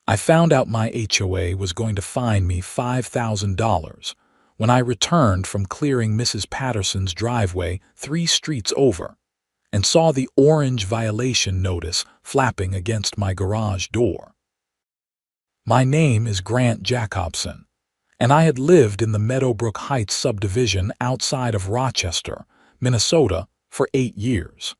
I found out my HOA was going to fine me $5,000 when I returned from clearing Mrs. Patterson's driveway 3 streets over and saw the orange violation notice flapping against my garage door. My name is Grant Jacobson, and I had lived in the Meadowbrook Heights subdivision outside of Rochester, Minnesota, for 8 years.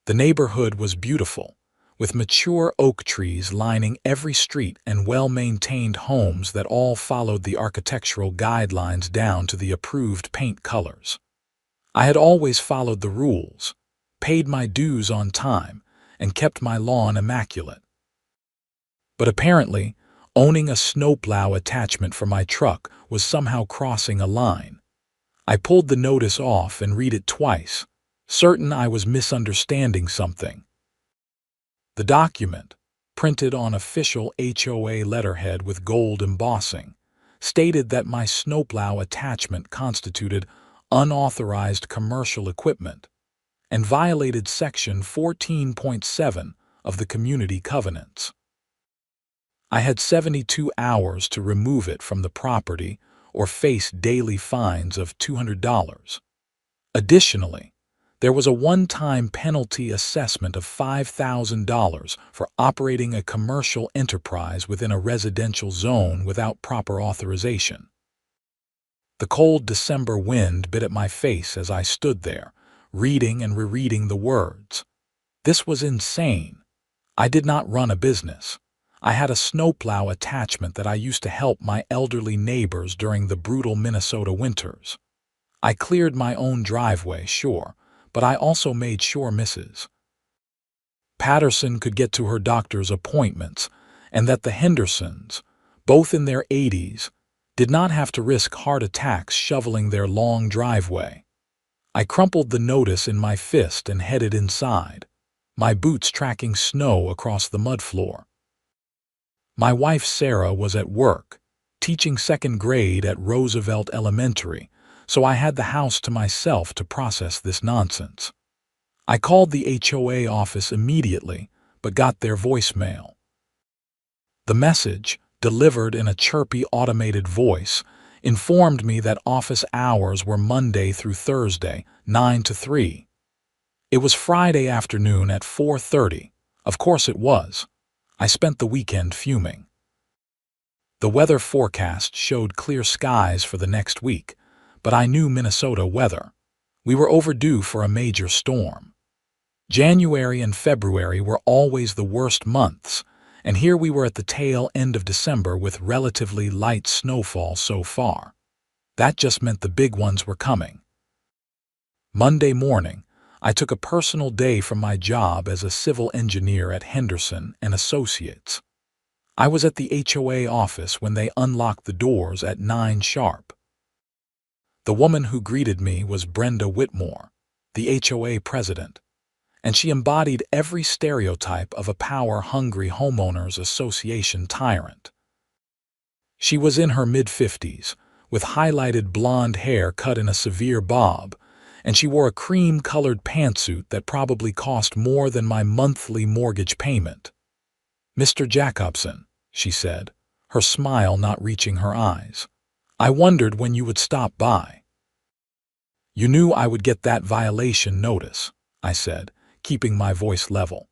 The neighborhood was beautiful, with mature oak trees lining every street and well-maintained homes that all followed the architectural guidelines down to the approved paint colors. I had always followed the rules, paid my dues on time, and kept my lawn immaculate. But apparently, owning a snowplow attachment for my truck was somehow crossing a line. I pulled the notice off and read it twice, certain I was misunderstanding something. The document, printed on official HOA letterhead with gold embossing, stated that my snowplow attachment constituted unauthorized commercial equipment and violated Section 14.7 of the Community Covenants. I had 72 hours to remove it from the property or face daily fines of $200. Additionally, there was a one-time penalty assessment of $5,000 for operating a commercial enterprise within a residential zone without proper authorization. The cold December wind bit at my face as I stood there, reading and rereading the words. This was insane. I did not run a business. I had a snowplow attachment that I used to help my elderly neighbors during the brutal Minnesota winters. I cleared my own driveway, sure, but I also made sure Mrs. Patterson could get to her doctor's appointments and that the Hendersons, both in their 80s, did not have to risk heart attacks shoveling their long driveway. I crumpled the notice in my fist and headed inside, my boots tracking snow across the mud floor. My wife Sarah was at work, teaching 2nd grade at Roosevelt Elementary, so I had the house to myself to process this nonsense. I called the HOA office immediately, but got their voicemail. The message, delivered in a chirpy automated voice, informed me that office hours were Monday through Thursday, 9 to 3. It was Friday afternoon at 4:30. Of course it was. I spent the weekend fuming. The weather forecast showed clear skies for the next week, but I knew Minnesota weather. We were overdue for a major storm. January and February were always the worst months, and here we were at the tail end of December with relatively light snowfall so far. That just meant the big ones were coming. Monday morning, I took a personal day from my job as a civil engineer at Henderson and Associates. I was at the HOA office when they unlocked the doors at 9 sharp. The woman who greeted me was Brenda Whitmore, the HOA president, and she embodied every stereotype of a power-hungry homeowners association tyrant. She was in her mid-50s, with highlighted blonde hair cut in a severe bob, and she wore a cream-colored pantsuit that probably cost more than my monthly mortgage payment. "Mr. Jacobson," she said, her smile not reaching her eyes. "I wondered when you would stop by." "You knew I would get that violation notice," I said, keeping my voice level.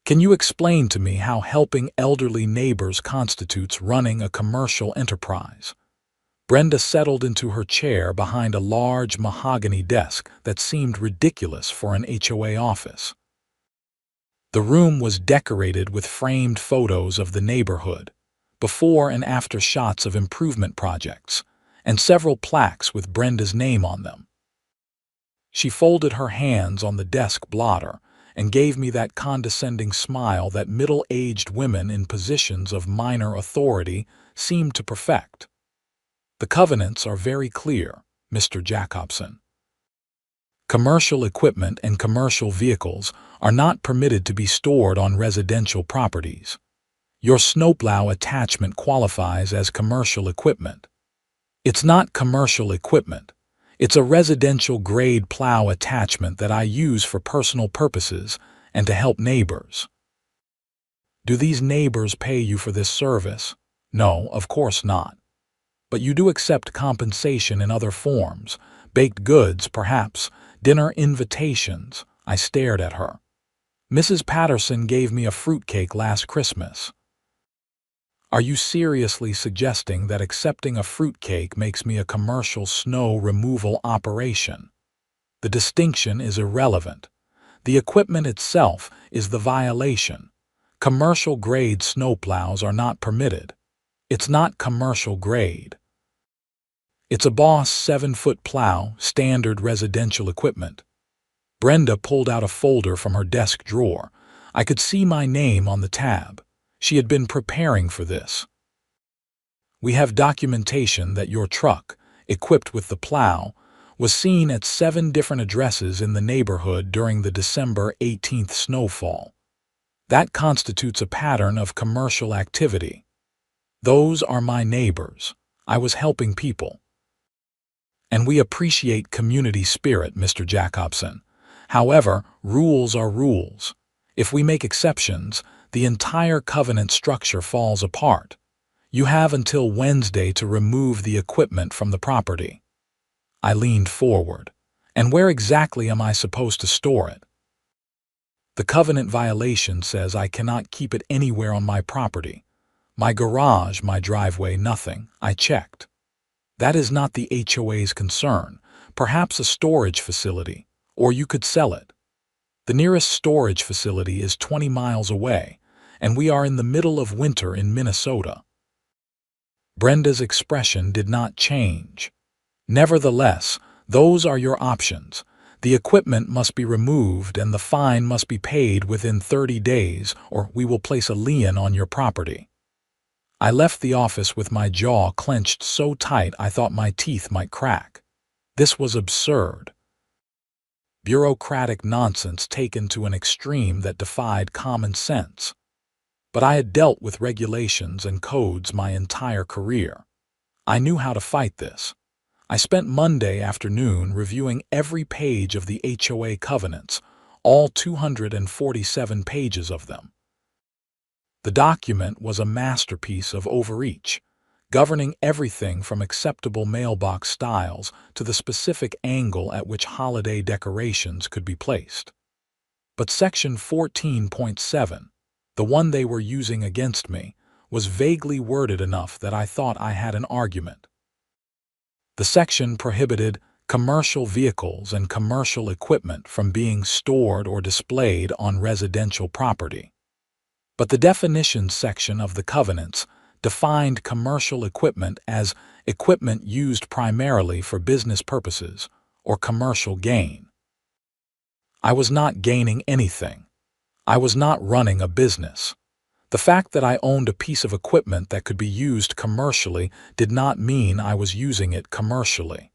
"Can you explain to me how helping elderly neighbors constitutes running a commercial enterprise?" Brenda settled into her chair behind a large mahogany desk that seemed ridiculous for an HOA office. The room was decorated with framed photos of the neighborhood, before and after shots of improvement projects, and several plaques with Brenda's name on them. She folded her hands on the desk blotter and gave me that condescending smile that middle-aged women in positions of minor authority seem to perfect. "The covenants are very clear, Mr. Jacobson. Commercial equipment and commercial vehicles are not permitted to be stored on residential properties. Your snowplow attachment qualifies as commercial equipment. It's not commercial equipment. It's a residential-grade plow attachment that I use for personal purposes and to help neighbors." Do these neighbors pay you for this service? No, of course not. But you do accept compensation in other forms, baked goods, perhaps, dinner invitations. I stared at her. Mrs. Patterson gave me a fruitcake last Christmas. Are you seriously suggesting that accepting a fruitcake makes me a commercial snow removal operation? The distinction is irrelevant. The equipment itself is the violation. Commercial-grade snowplows are not permitted. It's not commercial grade. It's a Boss 7-foot plow, standard residential equipment. Brenda pulled out a folder from her desk drawer. I could see my name on the tab. She had been preparing for this. We have documentation that your truck, equipped with the plow, was seen at 7 different addresses in the neighborhood during the December 18th snowfall. That constitutes a pattern of commercial activity. Those are my neighbors. I was helping people. And we appreciate community spirit, Mr. Jacobson. However, rules are rules. If we make exceptions, the entire covenant structure falls apart. You have until Wednesday to remove the equipment from the property. I leaned forward. And where exactly am I supposed to store it? The covenant violation says I cannot keep it anywhere on my property. My garage, my driveway, nothing. I checked. That is not the HOA's concern. Perhaps a storage facility, or you could sell it. The nearest storage facility is 20 miles away, and we are in the middle of winter in Minnesota. Brenda's expression did not change. Nevertheless, those are your options. The equipment must be removed and the fine must be paid within 30 days, or we will place a lien on your property. I left the office with my jaw clenched so tight I thought my teeth might crack. This was absurd. Bureaucratic nonsense taken to an extreme that defied common sense. But I had dealt with regulations and codes my entire career. I knew how to fight this. I spent Monday afternoon reviewing every page of the HOA covenants, all 247 pages of them. The document was a masterpiece of overreach, governing everything from acceptable mailbox styles to the specific angle at which holiday decorations could be placed. But Section 14.7, the one they were using against me, was vaguely worded enough that I thought I had an argument. The section prohibited commercial vehicles and commercial equipment from being stored or displayed on residential property. But the definitions section of the covenants defined commercial equipment as equipment used primarily for business purposes or commercial gain. I was not gaining anything. I was not running a business. The fact that I owned a piece of equipment that could be used commercially did not mean I was using it commercially.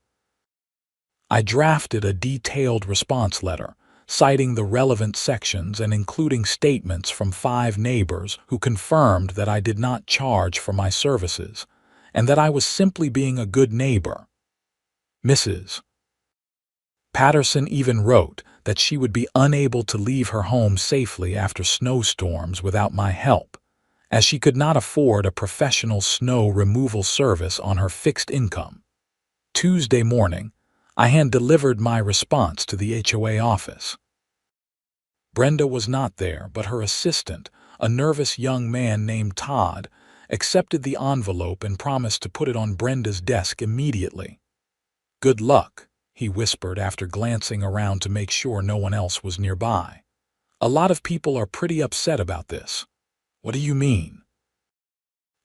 I drafted a detailed response letter, citing the relevant sections and including statements from 5 neighbors who confirmed that I did not charge for my services, and that I was simply being a good neighbor. Mrs. Patterson even wrote that she would be unable to leave her home safely after snowstorms without my help, as she could not afford a professional snow removal service on her fixed income. Tuesday morning, I hand-delivered my response to the HOA office. Brenda was not there, but her assistant, a nervous young man named Todd, accepted the envelope and promised to put it on Brenda's desk immediately. "Good luck," he whispered after glancing around to make sure no one else was nearby. "A lot of people are pretty upset about this." "What do you mean?"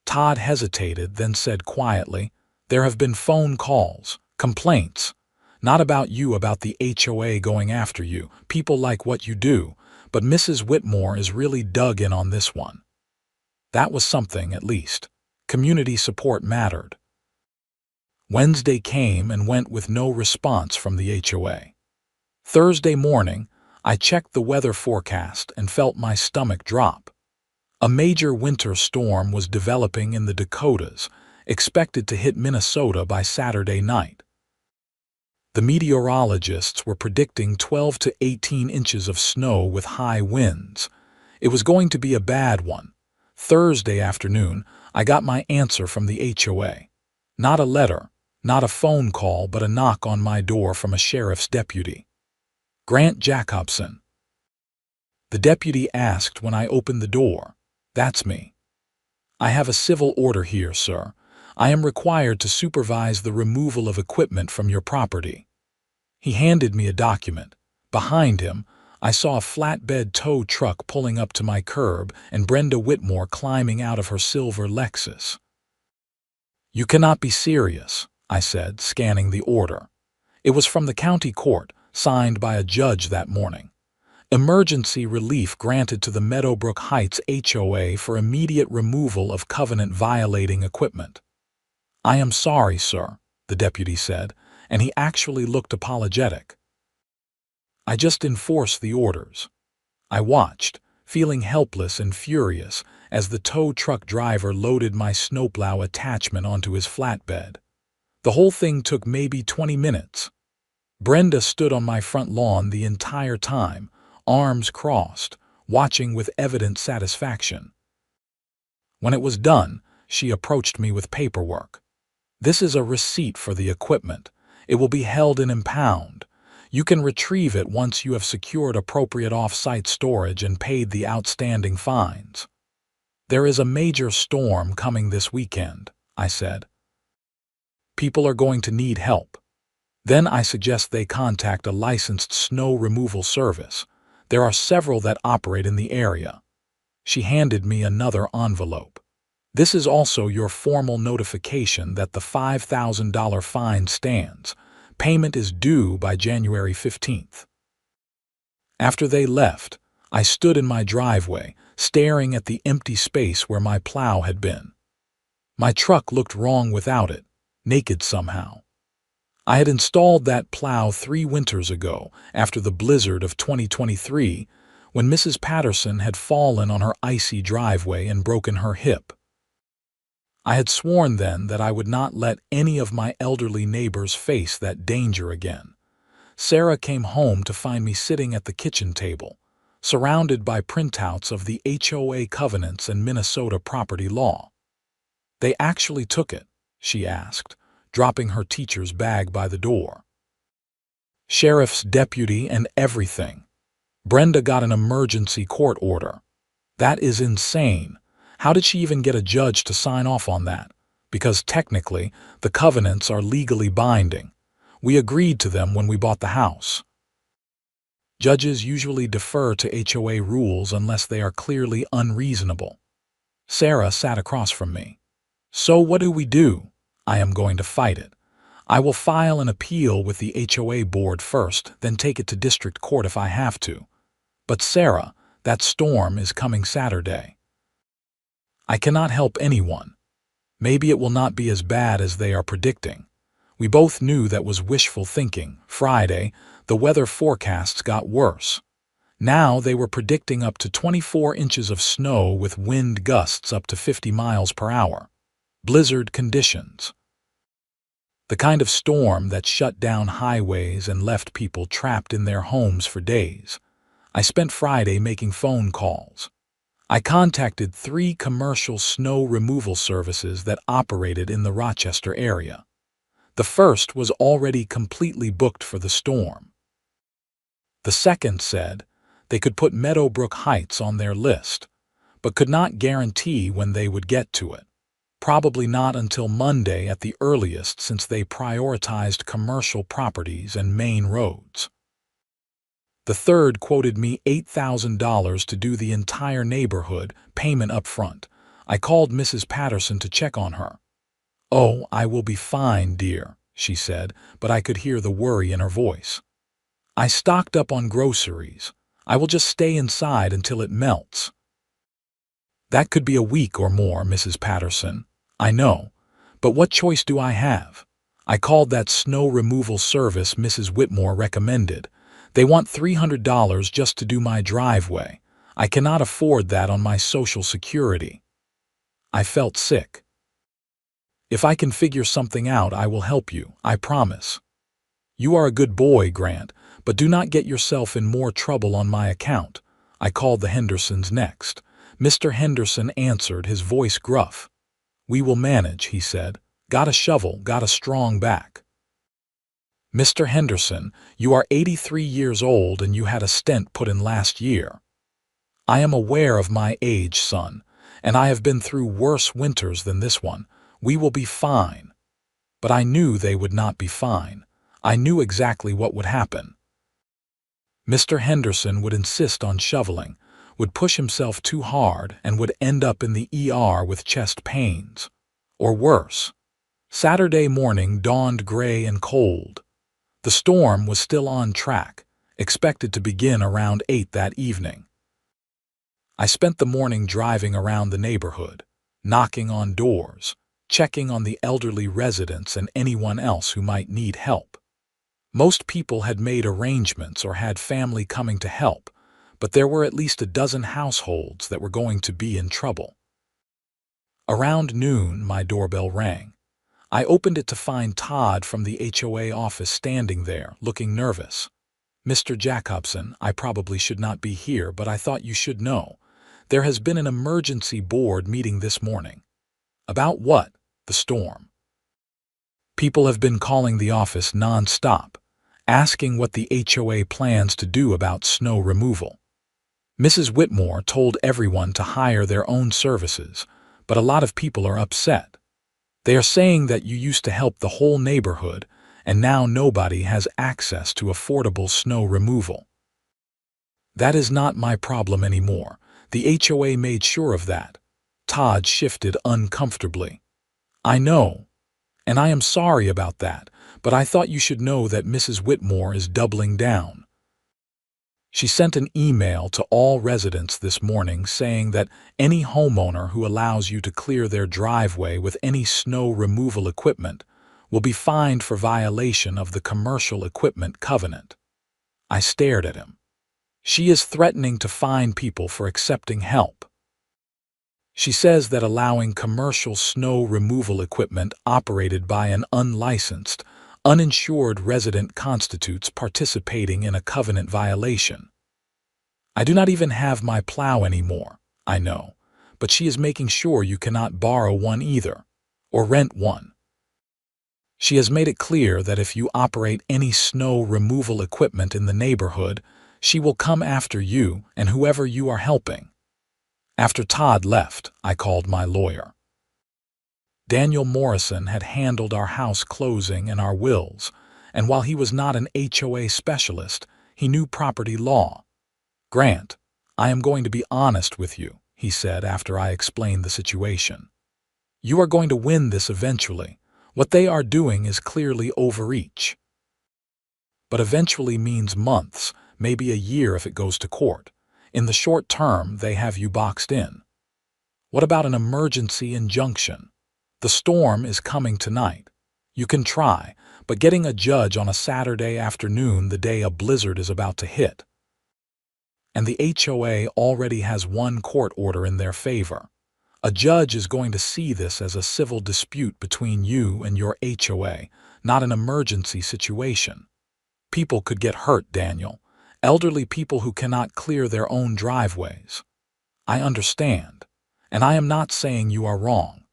Todd hesitated, then said quietly, "There have been phone calls, complaints. Not about you, about the HOA going after you. People like what you do, but Mrs. Whitmore is really dug in on this one." That was something, at least. Community support mattered. Wednesday came and went with no response from the HOA. Thursday morning, I checked the weather forecast and felt my stomach drop. A major winter storm was developing in the Dakotas, expected to hit Minnesota by Saturday night. The meteorologists were predicting 12 to 18 inches of snow with high winds. It was going to be a bad one, Thursday afternoon, I got my answer from the HOA. Not a letter, not a phone call, but a knock on my door from a sheriff's deputy. Grant Jacobson. The deputy asked when I opened the door. That's me. I have a civil order here, sir. I am required to supervise the removal of equipment from your property. He handed me a document. Behind him, I saw a flatbed tow truck pulling up to my curb and Brenda Whitmore climbing out of her silver Lexus. You cannot be serious, I said, scanning the order. It was from the county court, signed by a judge that morning. Emergency relief granted to the Meadowbrook Heights HOA for immediate removal of covenant-violating equipment. I am sorry, sir, the deputy said, and he actually looked apologetic. I just enforce the orders. I watched, feeling helpless and furious, as the tow truck driver loaded my snowplow attachment onto his flatbed. The whole thing took maybe 20 minutes. Brenda stood on my front lawn the entire time, arms crossed, watching with evident satisfaction. When it was done, she approached me with paperwork. This is a receipt for the equipment. It will be held in impound. You can retrieve it once you have secured appropriate off-site storage and paid the outstanding fines. There is a major storm coming this weekend, I said. People are going to need help. Then I suggest they contact a licensed snow removal service. There are several that operate in the area. She handed me another envelope. This is also your formal notification that the $5,000 fine stands. Payment is due by January 15th. After they left, I stood in my driveway, staring at the empty space where my plow had been. My truck looked wrong without it, naked somehow. I had installed that plow 3 winters ago, after the blizzard of 2023, when Mrs. Patterson had fallen on her icy driveway and broken her hip. I had sworn then that I would not let any of my elderly neighbors face that danger again. Sarah came home to find me sitting at the kitchen table, surrounded by printouts of the HOA covenants and Minnesota property law. They actually took it, she asked, dropping her teacher's bag by the door. Sheriff's deputy and everything. Brenda got an emergency court order. That is insane. How did she even get a judge to sign off on that? Because technically, the covenants are legally binding. We agreed to them when we bought the house. Judges usually defer to HOA rules unless they are clearly unreasonable. Sarah sat across from me. So what do we do? I am going to fight it. I will file an appeal with the HOA board first, then take it to district court if I have to. But Sarah, that storm is coming Saturday. I cannot help anyone. Maybe it will not be as bad as they are predicting. We both knew that was wishful thinking. Friday, the weather forecasts got worse. Now they were predicting up to 24 inches of snow with wind gusts up to 50 miles per hour. Blizzard conditions. The kind of storm that shut down highways and left people trapped in their homes for days. I spent Friday making phone calls. I contacted 3 commercial snow removal services that operated in the Rochester area. The first was already completely booked for the storm. The second said they could put Meadowbrook Heights on their list, but could not guarantee when they would get to it. Probably not until Monday at the earliest, since they prioritized commercial properties and main roads. The third quoted me $8,000 to do the entire neighborhood, payment up front. I called Mrs. Patterson to check on her. "Oh, I will be fine, dear," she said, but I could hear the worry in her voice. "I stocked up on groceries. I will just stay inside until it melts." "That could be a week or more, Mrs. Patterson. I know. But what choice do I have?" I called that snow removal service Mrs. Whitmore recommended. They want $300 just to do my driveway. I cannot afford that on my Social Security. I felt sick. "If I can figure something out, I will help you, I promise." "You are a good boy, Grant, but do not get yourself in more trouble on my account." I called the Hendersons next. Mr. Henderson answered, his voice gruff. "We will manage," he said. "Got a shovel, got a strong back." "Mr. Henderson, you are 83 years old and you had a stent put in last year." "I am aware of my age, son, and I have been through worse winters than this one. We will be fine." But I knew they would not be fine. I knew exactly what would happen. Mr. Henderson would insist on shoveling, would push himself too hard, and would end up in the ER with chest pains. Or worse. Saturday morning dawned gray and cold. The storm was still on track, expected to begin around 8 that evening. I spent the morning driving around the neighborhood, knocking on doors, checking on the elderly residents and anyone else who might need help. Most people had made arrangements or had family coming to help, but there were at least a dozen households that were going to be in trouble. Around noon, my doorbell rang. I opened it to find Todd from the HOA office standing there, looking nervous. "Mr. Jacobson, I probably should not be here, but I thought you should know. There has been an emergency board meeting this morning." "About what?" "The storm." People have been calling the office non-stop, asking what the HOA plans to do about snow removal. Mrs. Whitmore told everyone to hire their own services, but a lot of people are upset. They are saying that you used to help the whole neighborhood, and now nobody has access to affordable snow removal. "That is not my problem anymore. The HOA made sure of that." Todd shifted uncomfortably. "I know, and I am sorry about that, but I thought you should know that Mrs. Whitmore is doubling down. She sent an email to all residents this morning saying that any homeowner who allows you to clear their driveway with any snow removal equipment will be fined for violation of the Commercial Equipment Covenant." I stared at him. "She is threatening to fine people for accepting help. She says that allowing commercial snow removal equipment operated by an unlicensed, uninsured resident constitutes participating in a covenant violation. I do not even have my plow anymore, I know, but she is making sure you cannot borrow one either, or rent one. She has made it clear that if you operate any snow removal equipment in the neighborhood, she will come after you and whoever you are helping." After Todd left, I called my lawyer. Daniel Morrison had handled our house closing and our wills, and while he was not an HOA specialist, he knew property law. "Grant, I am going to be honest with you," he said after I explained the situation. "You are going to win this eventually. What they are doing is clearly overreach. But eventually means months, maybe a year if it goes to court. In the short term, they have you boxed in. What about an emergency injunction? The storm is coming tonight. You can try, but getting a judge on a Saturday afternoon the day a blizzard is about to hit. And the HOA already has one court order in their favor. A judge is going to see this as a civil dispute between you and your HOA, not an emergency situation. People could get hurt, Daniel. Elderly people who cannot clear their own driveways. I understand, and I am not saying you are wrong.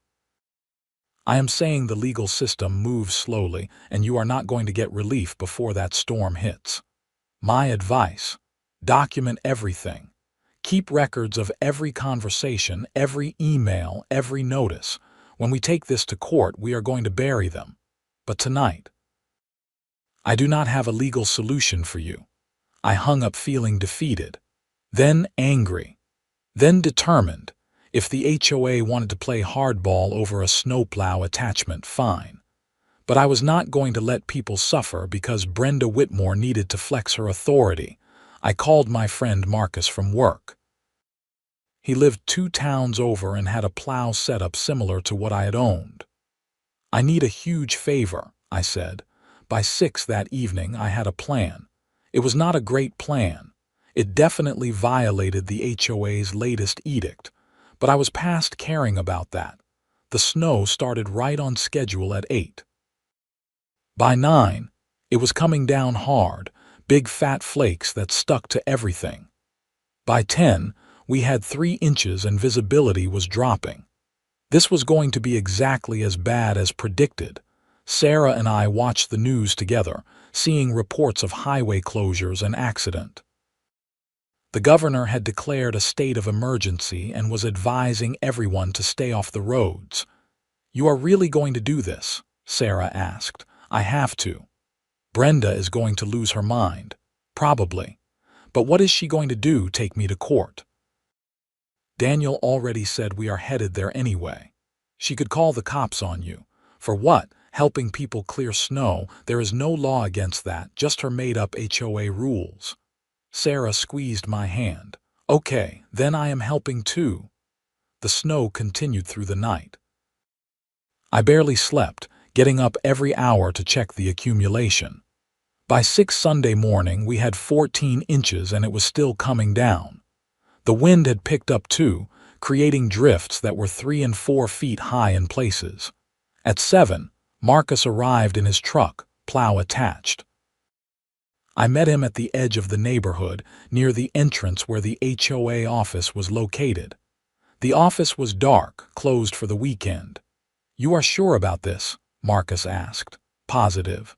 I am saying the legal system moves slowly and you are not going to get relief before that storm hits. My advice: document everything. Keep records of every conversation, every email, every notice. When we take this to court, we are going to bury them. But tonight, I do not have a legal solution for you." I hung up feeling defeated, then angry, then determined. If the HOA wanted to play hardball over a snowplow attachment, fine. But I was not going to let people suffer because Brenda Whitmore needed to flex her authority. I called my friend Marcus from work. He lived 2 towns over and had a plow setup similar to what I had owned. "I need a huge favor," I said. By 6 that evening, I had a plan. It was not a great plan. It definitely violated the HOA's latest edict, but I was past caring about that. The snow started right on schedule at 8. By 9, it was coming down hard, big fat flakes that stuck to everything. By 10, We had 3 inches and visibility was dropping. This was going to be exactly as bad as predicted. Sarah and I watched the news together, seeing reports of highway closures and accident. The governor had declared a state of emergency and was advising everyone to stay off the roads. "You are really going to do this?" Sarah asked. "I have to. Brenda is going to lose her mind. Probably. But what is she going to do, take me to court?" "Daniel already said we are headed there anyway. She could call the cops on you." "For what? Helping people clear snow? There is no law against that, just her made-up HOA rules." Sarah squeezed my hand. "Okay, then I am helping too." The snow continued through the night. I barely slept, getting up every hour to check the accumulation. By 6 Sunday morning, we had 14 inches and it was still coming down. The wind had picked up too, creating drifts that were 3 and 4 feet high in places. At 7, Marcus arrived in his truck, plow attached. I met him at the edge of the neighborhood, near the entrance where the HOA office was located. The office was dark, closed for the weekend. "You are sure about this?" Marcus asked. "Positive.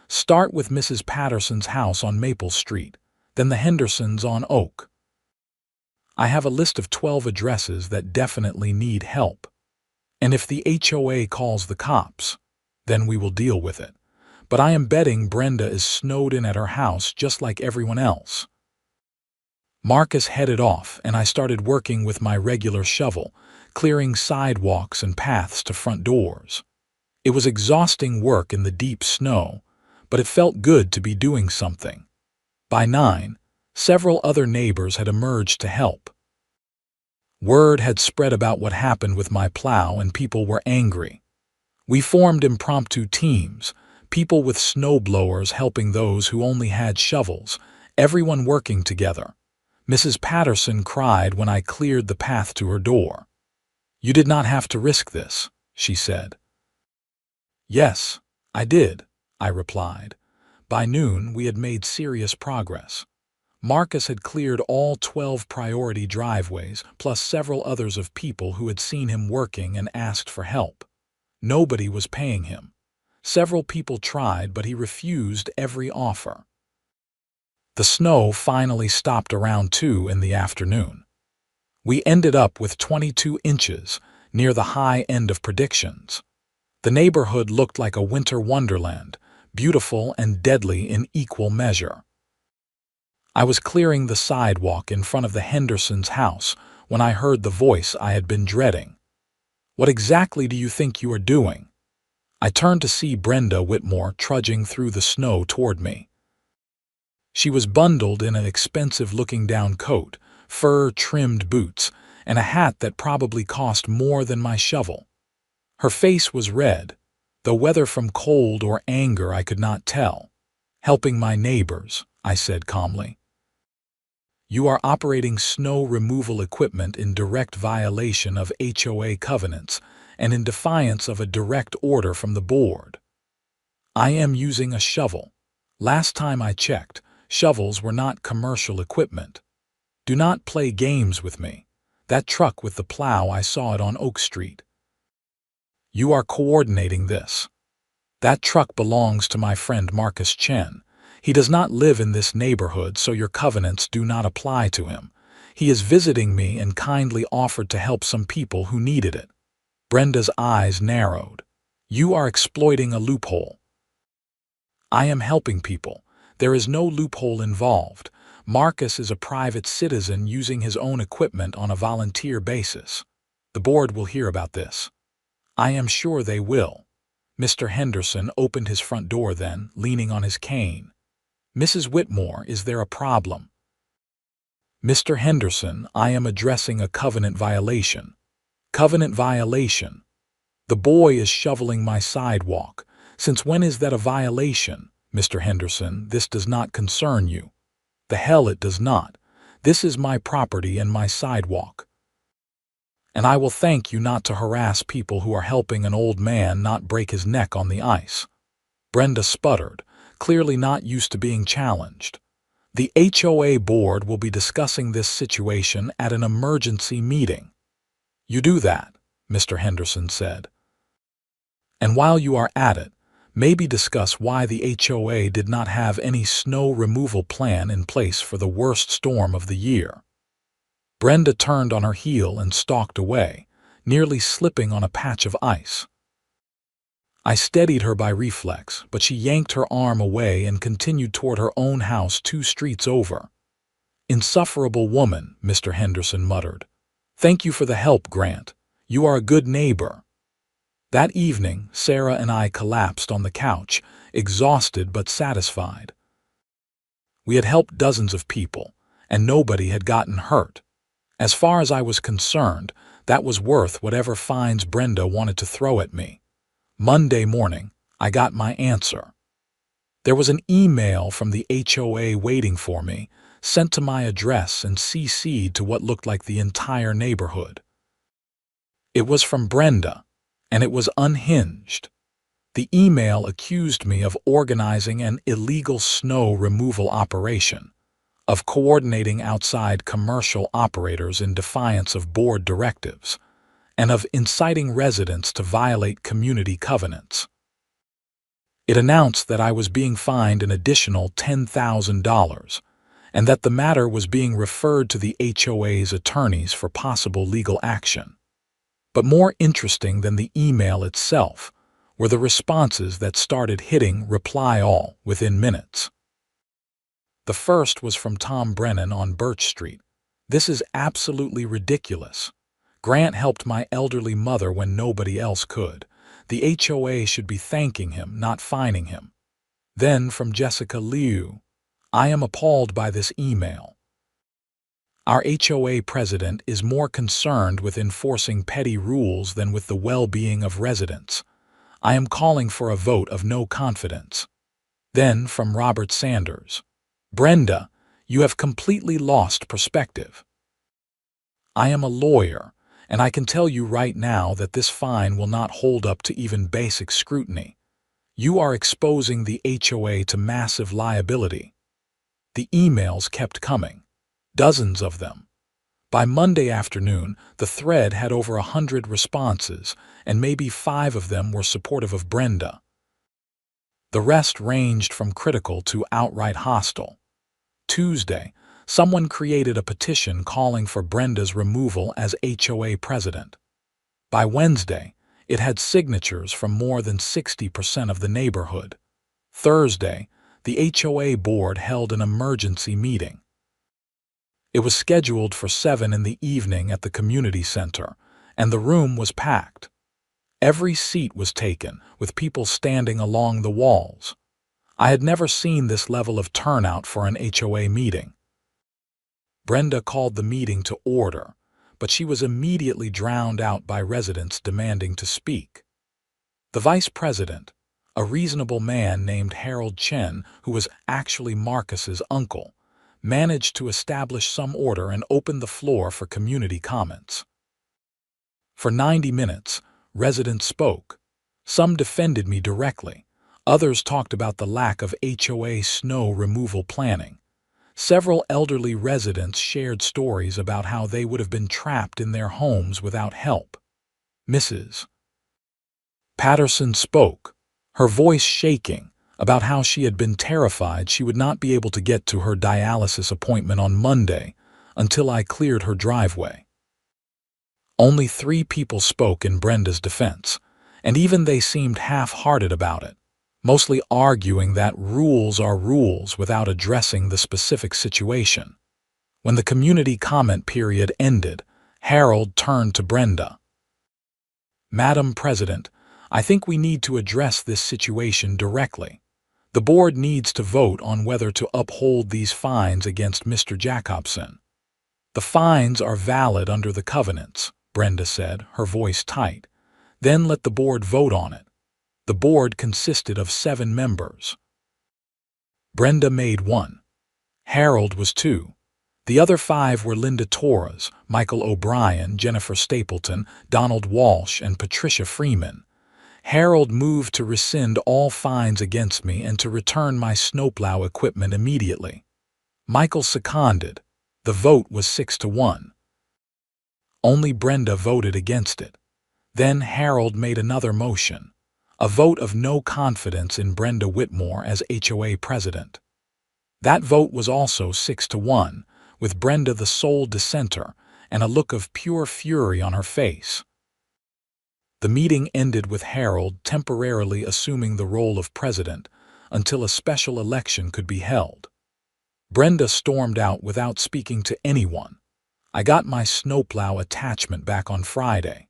Start with Mrs. Patterson's house on Maple Street, then the Hendersons on Oak. I have a list of 12 addresses that definitely need help. And if the HOA calls the cops, then we will deal with it. But I am betting Brenda is snowed in at her house just like everyone else." Marcus headed off, and I started working with my regular shovel, clearing sidewalks and paths to front doors. It was exhausting work in the deep snow, but it felt good to be doing something. By 9, several other neighbors had emerged to help. Word had spread about what happened with my plow, and people were angry. We formed impromptu teams, people with snowblowers helping those who only had shovels, everyone working together. Mrs. Patterson cried when I cleared the path to her door. "You did not have to risk this," she said. "Yes, I did," I replied. By noon, we had made serious progress. Marcus had cleared all 12 priority driveways, plus several others of people who had seen him working and asked for help. Nobody was paying him. Several people tried, but he refused every offer. The snow finally stopped around 2 in the afternoon. We ended up with 22 inches, near the high end of predictions. The neighborhood looked like a winter wonderland, beautiful and deadly in equal measure. I was clearing the sidewalk in front of the Hendersons' house when I heard the voice I had been dreading. "What exactly do you think you are doing?" I turned to see Brenda Whitmore trudging through the snow toward me. She was bundled in an expensive-looking down coat, fur-trimmed boots, and a hat that probably cost more than my shovel. Her face was red, though whether from cold or anger I could not tell. "Helping my neighbors," I said calmly. "You are operating snow removal equipment in direct violation of HOA covenants and in defiance of a direct order from the board." "I am using a shovel. Last time I checked, shovels were not commercial equipment. Do not play games with me. That truck with the plow, I saw it on Oak Street." "You are coordinating this. That truck belongs to my friend Marcus Chen. He does not live in this neighborhood, so your covenants do not apply to him. He is visiting me and kindly offered to help some people who needed it." Brenda's eyes narrowed. "You are exploiting a loophole." "I am helping people. There is no loophole involved. Marcus is a private citizen using his own equipment on a volunteer basis. The board will hear about this." "I am sure they will." Mr. Henderson opened his front door then, leaning on his cane. "Mrs. Whitmore, is there a problem?" "Mr. Henderson, I am addressing a covenant violation." "Covenant violation? The boy is shoveling my sidewalk. Since when is that a violation? Mr. Henderson, this does not concern you." "The hell it does not. This is my property and my sidewalk. And I will thank you not to harass people who are helping an old man not break his neck on the ice." Brenda sputtered, clearly not used to being challenged. The HOA board will be discussing this situation at an emergency meeting. You do that, Mr. Henderson said. And while you are at it, maybe discuss why the HOA did not have any snow removal plan in place for the worst storm of the year. Brenda turned on her heel and stalked away, nearly slipping on a patch of ice. I steadied her by reflex, but she yanked her arm away and continued toward her own house 2 streets over. "Insufferable woman," Mr. Henderson muttered. "Thank you for the help, Grant. You are a good neighbor." That evening, Sarah and I collapsed on the couch, exhausted but satisfied. We had helped dozens of people, and nobody had gotten hurt. As far as I was concerned, that was worth whatever fines Brenda wanted to throw at me. Monday morning, I got my answer. There was an email from the HOA waiting for me, sent to my address and CC'd to what looked like the entire neighborhood. It was from Brenda, and it was unhinged. The email accused me of organizing an illegal snow removal operation, of coordinating outside commercial operators in defiance of board directives, and of inciting residents to violate community covenants. It announced that I was being fined an additional $10,000, and that the matter was being referred to the HOA's attorneys for possible legal action. But more interesting than the email itself were the responses that started hitting reply all within minutes. The first was from Tom Brennan on Birch Street. "This is absolutely ridiculous. Grant helped my elderly mother when nobody else could. The HOA should be thanking him, not fining him." Then from Jessica Liu, "I am appalled by this email. Our HOA president is more concerned with enforcing petty rules than with the well-being of residents. I am calling for a vote of no confidence." Then from Robert Sanders, "Brenda, you have completely lost perspective. I am a lawyer, and I can tell you right now that this fine will not hold up to even basic scrutiny. You are exposing the HOA to massive liability." The emails kept coming, dozens of them. By Monday afternoon, the thread had over 100 responses, and maybe 5 of them were supportive of Brenda. The rest ranged from critical to outright hostile. Tuesday, someone created a petition calling for Brenda's removal as HOA president. By Wednesday, it had signatures from more than 60% of the neighborhood. Thursday, the HOA board held an emergency meeting. It was scheduled for 7 in the evening at the community center, and the room was packed. Every seat was taken, with people standing along the walls. I had never seen this level of turnout for an HOA meeting. Brenda called the meeting to order, but she was immediately drowned out by residents demanding to speak. The vice president, a reasonable man named Harold Chen, who was actually Marcus's uncle, managed to establish some order and opened the floor for community comments. For 90 minutes, residents spoke. Some defended me directly. Others talked about the lack of HOA snow removal planning. Several elderly residents shared stories about how they would have been trapped in their homes without help. Mrs. Patterson spoke, her voice shaking, about how she had been terrified she would not be able to get to her dialysis appointment on Monday until I cleared her driveway. Only 3 people spoke in Brenda's defense, and even they seemed half-hearted about it, mostly arguing that rules are rules without addressing the specific situation. When the community comment period ended, Harold turned to Brenda. "Madam President, I think we need to address this situation directly. The board needs to vote on whether to uphold these fines against Mr. Jacobson. The fines are valid under the covenants," Brenda said, her voice tight. "Then let the board vote on it." The board consisted of 7 members. Brenda made 1. Harold was 2. The other 5 were Linda Torres, Michael O'Brien, Jennifer Stapleton, Donald Walsh, and Patricia Freeman. Harold moved to rescind all fines against me and to return my snowplow equipment immediately. Michael seconded. The vote was 6-1. Only Brenda voted against it. Then Harold made another motion, a vote of no confidence in Brenda Whitmore as HOA president. That vote was also 6-1, with Brenda the sole dissenter and a look of pure fury on her face. The meeting ended with Harold temporarily assuming the role of president until a special election could be held. Brenda stormed out without speaking to anyone. I got my Snowplow attachment back on Friday.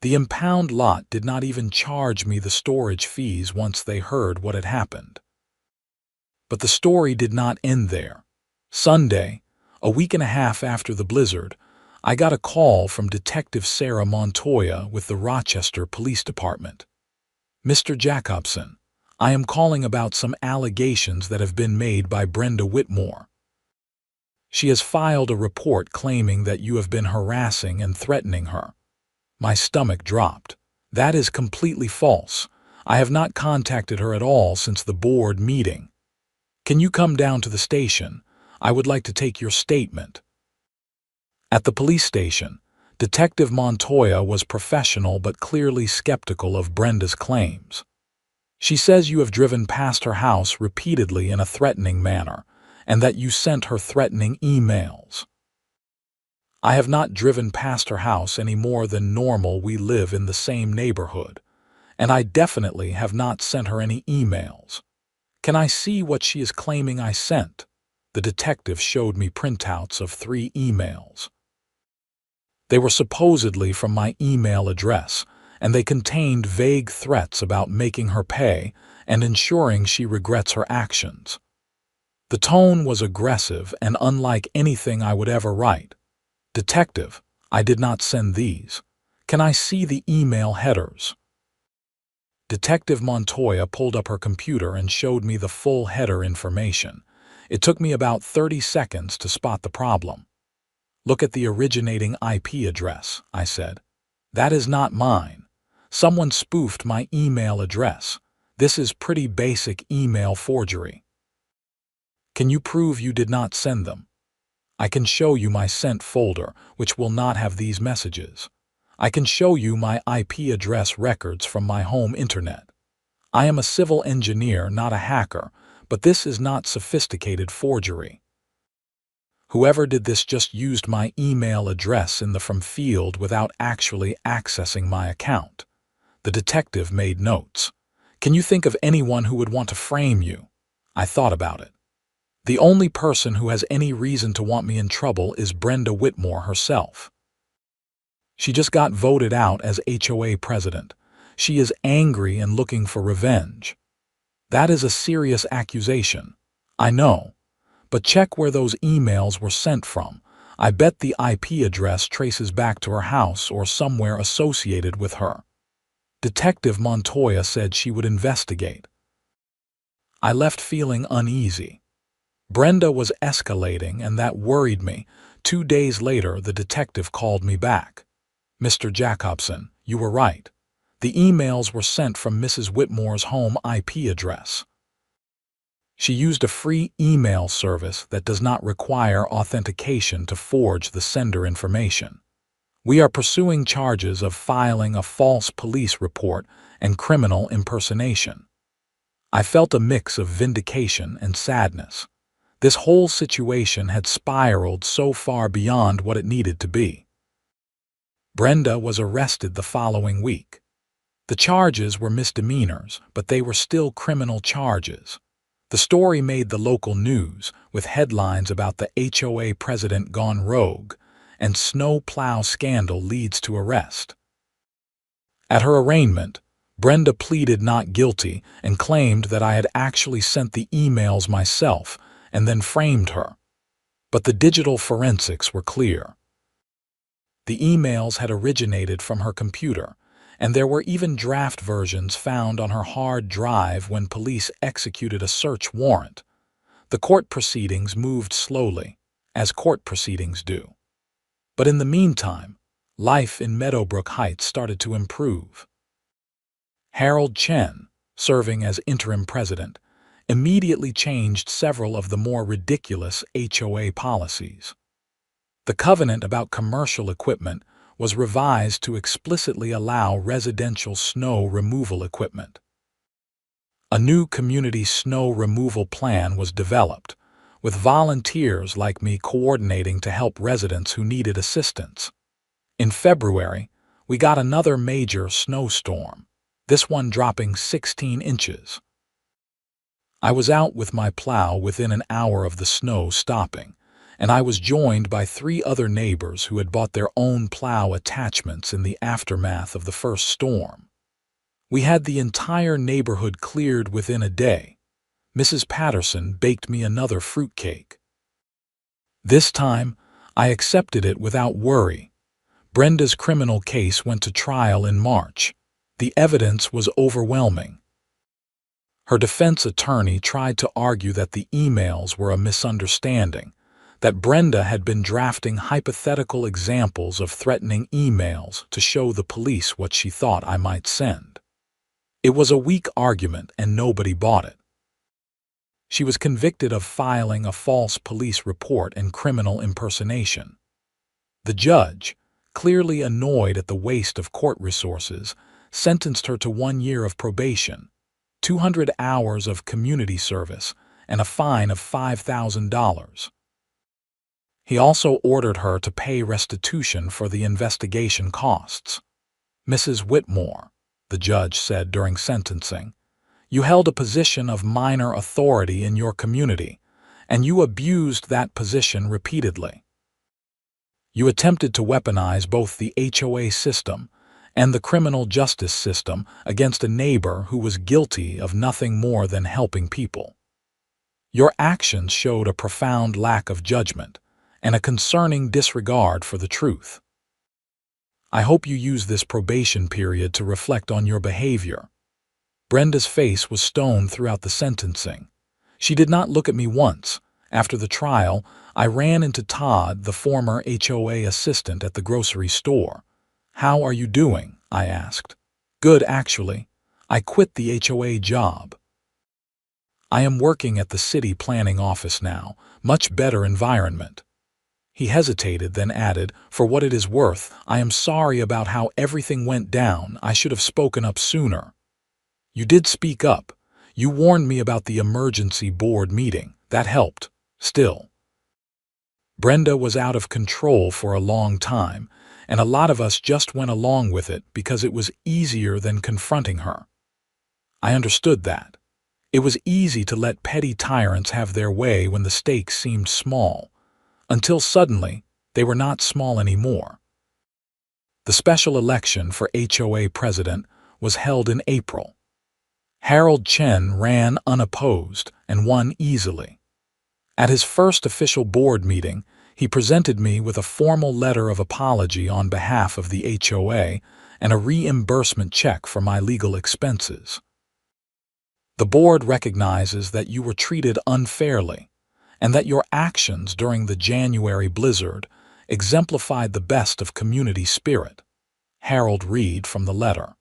The impound lot did not even charge me the storage fees once they heard what had happened. But the story did not end there. Sunday, a week and a half after the blizzard, I got a call from Detective Sarah Montoya with the Rochester Police Department. "Mr. Jacobson, I am calling about some allegations that have been made by Brenda Whitmore. She has filed a report claiming that you have been harassing and threatening her." My stomach dropped. "That is completely false. I have not contacted her at all since the board meeting. Can you come down to the station? I would like to take your statement." At the police station, Detective Montoya was professional but clearly skeptical of Brenda's claims. "She says you have driven past her house repeatedly in a threatening manner, and that you sent her threatening emails." "I have not driven past her house any more than normal. We live in the same neighborhood, and I definitely have not sent her any emails. Can I see what she is claiming I sent?" The detective showed me printouts of 3 emails. They were supposedly from my email address, and they contained vague threats about making her pay and ensuring she regrets her actions. The tone was aggressive and unlike anything I would ever write. "Detective, I did not send these. Can I see the email headers?" Detective Montoya pulled up her computer and showed me the full header information. It took me about 30 seconds to spot the problem. "Look at the originating IP address," I said. "That is not mine. Someone spoofed my email address. This is pretty basic email forgery." "Can you prove you did not send them?" "I can show you my sent folder, which will not have these messages. I can show you my IP address records from my home internet. I am a civil engineer, not a hacker, but this is not sophisticated forgery. Whoever did this just used my email address in the from field without actually accessing my account." The detective made notes. "Can you think of anyone who would want to frame you?" I thought about it. "The only person who has any reason to want me in trouble is Brenda Whitmore herself. She just got voted out as HOA president. She is angry and looking for revenge." "That is a serious accusation." "I know. But check where those emails were sent from. I bet the IP address traces back to her house or somewhere associated with her." Detective Montoya said she would investigate. I left feeling uneasy. Brenda was escalating, and that worried me. 2 days later, the detective called me back. "Mr. Jacobson, you were right. The emails were sent from Mrs. Whitmore's home IP address. She used a free email service that does not require authentication to forge the sender information. We are pursuing charges of filing a false police report and criminal impersonation." I felt a mix of vindication and sadness. This whole situation had spiraled so far beyond what it needed to be. Brenda was arrested the following week. The charges were misdemeanors, but they were still criminal charges. The story made the local news, with headlines about the HOA president gone rogue and Snowplow scandal leads to arrest. At her arraignment, Brenda pleaded not guilty and claimed that I had actually sent the emails myself and then framed her. But the digital forensics were clear. The emails had originated from her computer, and there were even draft versions found on her hard drive when police executed a search warrant. The court proceedings moved slowly, as court proceedings do. But in the meantime, life in Meadowbrook Heights started to improve. Harold Chen, serving as interim president, immediately changed several of the more ridiculous HOA policies. The covenant about commercial equipment was revised to explicitly allow residential snow removal equipment. A new community snow removal plan was developed, with volunteers like me coordinating to help residents who needed assistance. In February, we got another major snowstorm, this one dropping 16 inches. I was out with my plow within an hour of the snow stopping, and I was joined by 3 other neighbors who had bought their own plow attachments in the aftermath of the first storm. We had the entire neighborhood cleared within a day. Mrs. Patterson baked me another fruitcake. This time, I accepted it without worry. Brenda's criminal case went to trial in March. The evidence was overwhelming. Her defense attorney tried to argue that the emails were a misunderstanding, that Brenda had been drafting hypothetical examples of threatening emails to show the police what she thought I might send. It was a weak argument and nobody bought it. She was convicted of filing a false police report and criminal impersonation. The judge, clearly annoyed at the waste of court resources, sentenced her to 1 year of probation, 200 hours of community service, and a fine of $5,000. He also ordered her to pay restitution for the investigation costs. "Mrs. Whitmore," the judge said during sentencing, "you held a position of minor authority in your community, and you abused that position repeatedly. You attempted to weaponize both the HOA system and the criminal justice system against a neighbor who was guilty of nothing more than helping people. Your actions showed a profound lack of judgment and a concerning disregard for the truth. I hope you use this probation period to reflect on your behavior." Brenda's face was stone throughout the sentencing. She did not look at me once. After the trial, I ran into Todd, the former HOA assistant at the grocery store. "How are you doing?" I asked. "Good, actually. I quit the HOA job. I am working at the city planning office now, much better environment." He hesitated, then added, "For what it is worth, I am sorry about how everything went down. I should have spoken up sooner." "You did speak up. You warned me about the emergency board meeting. That helped. Still." Brenda was out of control for a long time, and a lot of us just went along with it because it was easier than confronting her. I understood that. It was easy to let petty tyrants have their way when the stakes seemed small, until suddenly they were not small anymore. The special election for HOA president was held in April. Harold Chen ran unopposed and won easily. At his first official board meeting, he presented me with a formal letter of apology on behalf of the HOA and a reimbursement check for my legal expenses. "The board recognizes that you were treated unfairly and that your actions during the January blizzard exemplified the best of community spirit," Harold read from the letter.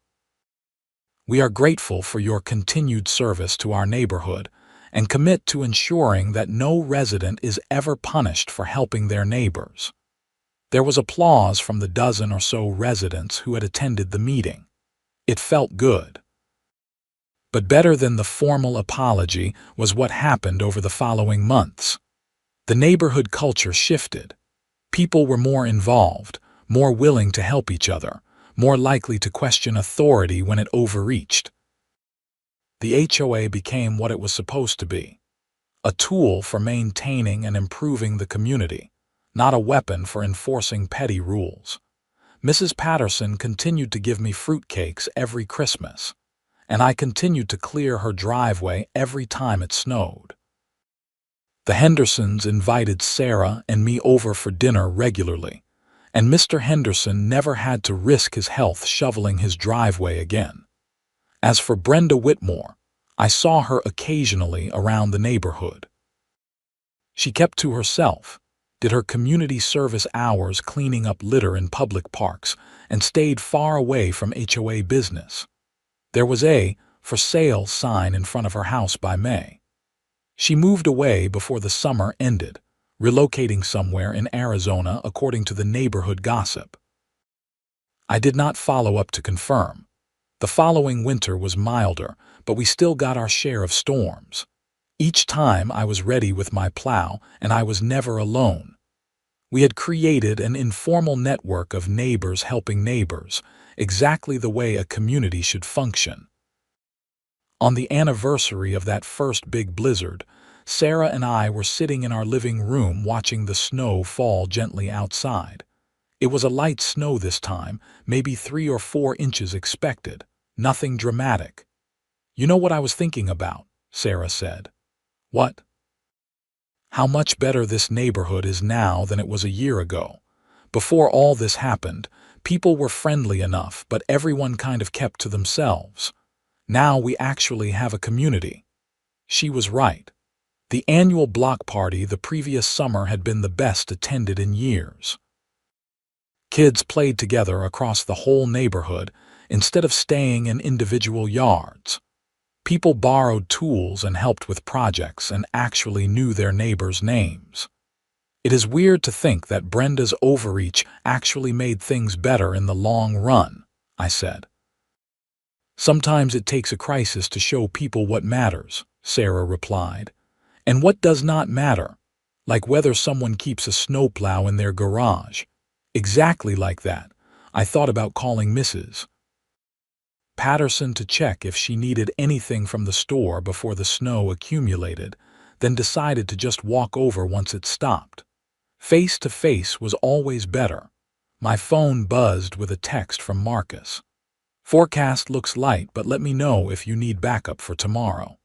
"We are grateful for your continued service to our neighborhood and commit to ensuring that no resident is ever punished for helping their neighbors." There was applause from the dozen or so residents who had attended the meeting. It felt good. But better than the formal apology was what happened over the following months. The neighborhood culture shifted. People were more involved, more willing to help each other, more likely to question authority when it overreached. The HOA became what it was supposed to be, a tool for maintaining and improving the community, not a weapon for enforcing petty rules. Mrs. Patterson continued to give me fruitcakes every Christmas, and I continued to clear her driveway every time it snowed. The Hendersons invited Sarah and me over for dinner regularly, and Mr. Henderson never had to risk his health shoveling his driveway again. As for Brenda Whitmore, I saw her occasionally around the neighborhood. She kept to herself, did her community service hours cleaning up litter in public parks, and stayed far away from HOA business. There was a "for sale" sign in front of her house by May. She moved away before the summer ended, relocating somewhere in Arizona according to the neighborhood gossip. I did not follow up to confirm. The following winter was milder, but we still got our share of storms. Each time I was ready with my plow, and I was never alone. We had created an informal network of neighbors helping neighbors, exactly the way a community should function. On the anniversary of that first big blizzard, Sarah and I were sitting in our living room watching the snow fall gently outside. It was a light snow this time, maybe 3 or 4 inches expected, nothing dramatic. "You know what I was thinking about," Sarah said. "What?" "How much better this neighborhood is now than it was a year ago. Before all this happened, people were friendly enough, but everyone kind of kept to themselves. Now we actually have a community." She was right. The annual block party the previous summer had been the best attended in years. Kids played together across the whole neighborhood instead of staying in individual yards. People borrowed tools and helped with projects and actually knew their neighbors' names. It is weird to think that Brenda's overreach actually made things better in the long run, I said. "Sometimes it takes a crisis to show people what matters," Sarah replied. "And what does not matter? Like whether someone keeps a snowplow in their garage. Exactly like that. I thought about calling Mrs. Patterson to check if she needed anything from the store before the snow accumulated, then decided to just walk over once it stopped. Face to face was always better. My phone buzzed with a text from Marcus. "Forecast looks light, but let me know if you need backup for tomorrow."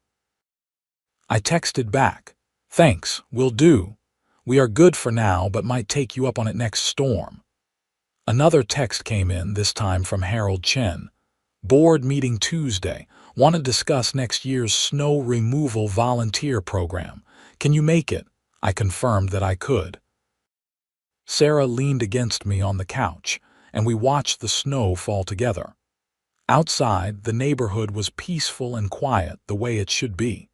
I texted back, "Thanks, will do. We are good for now, but might take you up on it next storm." Another text came in, this time from Harold Chen. "Board meeting Tuesday. Want to discuss next year's snow removal volunteer program. Can you make it?" I confirmed that I could. Sarah leaned against me on the couch, and we watched the snow fall together. Outside, the neighborhood was peaceful and quiet, the way it should be.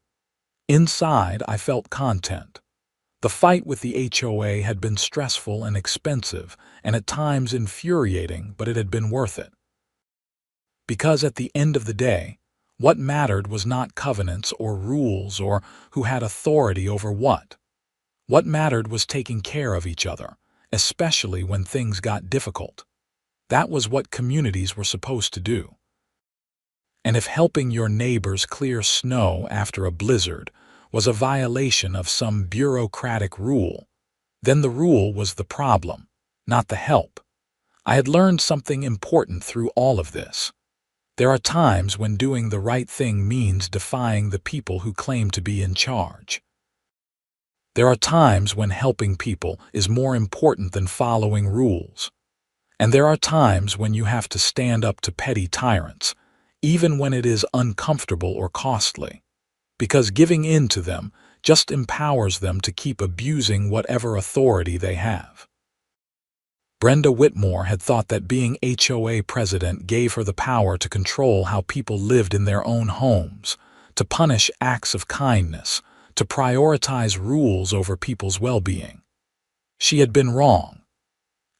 Inside, I felt content. The fight with the HOA had been stressful and expensive, and at times infuriating, but it had been worth it. Because at the end of the day, what mattered was not covenants or rules or who had authority over what. What mattered was taking care of each other, especially when things got difficult. That was what communities were supposed to do. And if helping your neighbors clear snow after a blizzard was a violation of some bureaucratic rule, then the rule was the problem, not the help. I had learned something important through all of this. There are times when doing the right thing means defying the people who claim to be in charge. There are times when helping people is more important than following rules. And there are times when you have to stand up to petty tyrants, even when it is uncomfortable or costly. Because giving in to them just empowers them to keep abusing whatever authority they have. Brenda Whitmore had thought that being HOA president gave her the power to control how people lived in their own homes, to punish acts of kindness, to prioritize rules over people's well-being. She had been wrong.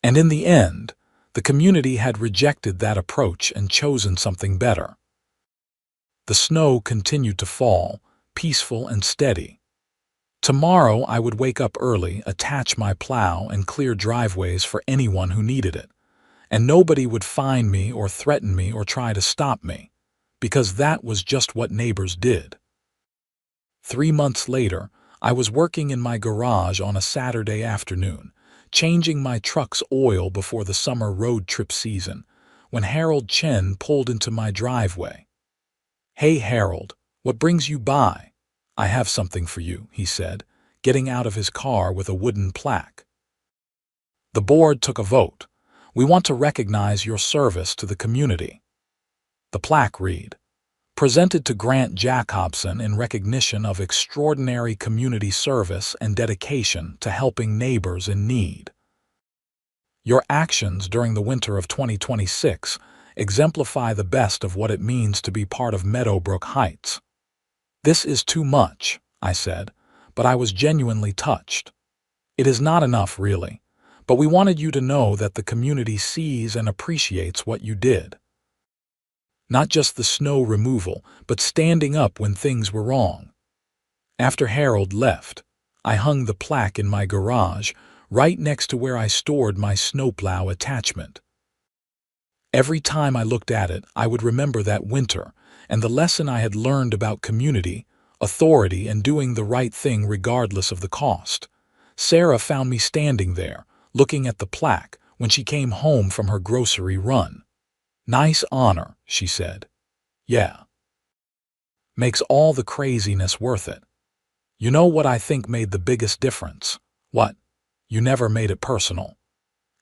And in the end, the community had rejected that approach and chosen something better. The snow continued to fall, peaceful and steady. Tomorrow I would wake up early, attach my plow, and clear driveways for anyone who needed it. And nobody would find me or threaten me or try to stop me, because that was just what neighbors did. 3 months later, I was working in my garage on a Saturday afternoon, changing my truck's oil before the summer road trip season, when Harold Chen pulled into my driveway. "Hey Harold, what brings you by? I have something for you," he said, getting out of his car with a wooden plaque. "The board took a vote. We want to recognize your service to the community." The plaque read, "Presented to Grant Jacobson in recognition of extraordinary community service and dedication to helping neighbors in need. Your actions during the winter of 2026 exemplify the best of what it means to be part of Meadowbrook Heights." "This is too much," I said, but I was genuinely touched. It is not enough, really, but we wanted you to know that the community sees and appreciates what you did. Not just the snow removal, but standing up when things were wrong. After Harold left, I hung the plaque in my garage, right next to where I stored my snowplow attachment. Every time I looked at it, I would remember that winter and the lesson I had learned about community, authority, and doing the right thing regardless of the cost. Sarah found me standing there, looking at the plaque, when she came home from her grocery run. "Nice honor," she said. "Yeah. Makes all the craziness worth it." You know what I think made the biggest difference? What? You never made it personal.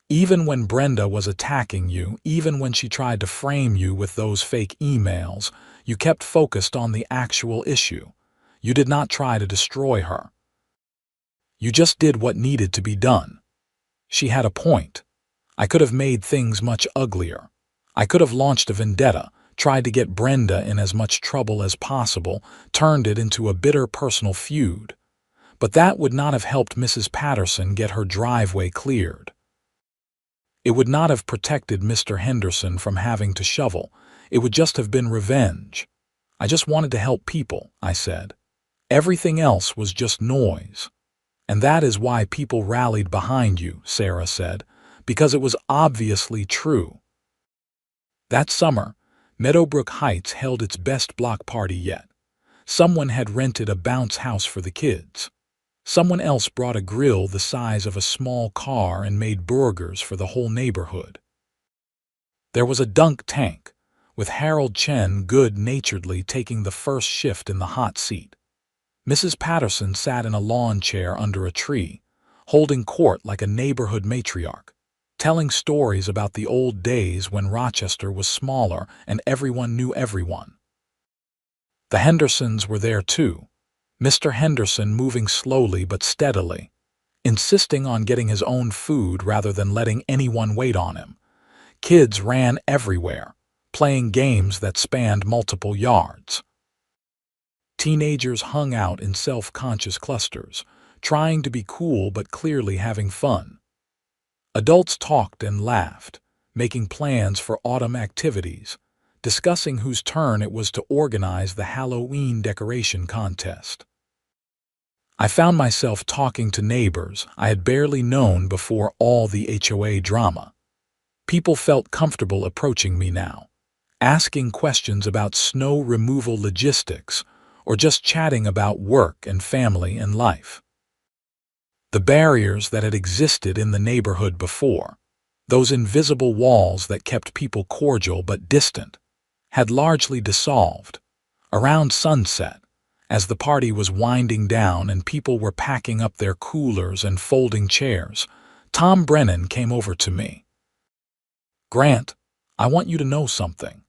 Even when Brenda was attacking you, even when she tried to frame you with those fake emails, you kept focused on the actual issue. You did not try to destroy her. You just did what needed to be done. She had a point. I could have made things much uglier. I could have launched a vendetta, tried to get Brenda in as much trouble as possible, turned it into a bitter personal feud. But that would not have helped Mrs. Patterson get her driveway cleared. It would not have protected Mr. Henderson from having to shovel. It would just have been revenge. I just wanted to help people, I said. Everything else was just noise. And that is why people rallied behind you, Sarah said, because it was obviously true. That summer, Meadowbrook Heights held its best block party yet. Someone had rented a bounce house for the kids. Someone else brought a grill the size of a small car and made burgers for the whole neighborhood. There was a dunk tank, with Harold Chen good-naturedly taking the first shift in the hot seat. Mrs. Patterson sat in a lawn chair under a tree, holding court like a neighborhood matriarch, telling stories about the old days when Rochester was smaller and everyone knew everyone. The Hendersons were there too, Mr. Henderson moving slowly but steadily, insisting on getting his own food rather than letting anyone wait on him. Kids ran everywhere, playing games that spanned multiple yards. Teenagers hung out in self-conscious clusters, trying to be cool but clearly having fun. Adults talked and laughed, making plans for autumn activities, discussing whose turn it was to organize the Halloween decoration contest. I found myself talking to neighbors I had barely known before all the HOA drama. People felt comfortable approaching me now, asking questions about snow removal logistics or just chatting about work and family and life. The barriers that had existed in the neighborhood before, those invisible walls that kept people cordial but distant, had largely dissolved. Around sunset, as the party was winding down and people were packing up their coolers and folding chairs, Tom Brennan came over to me. "Grant, I want you to know something.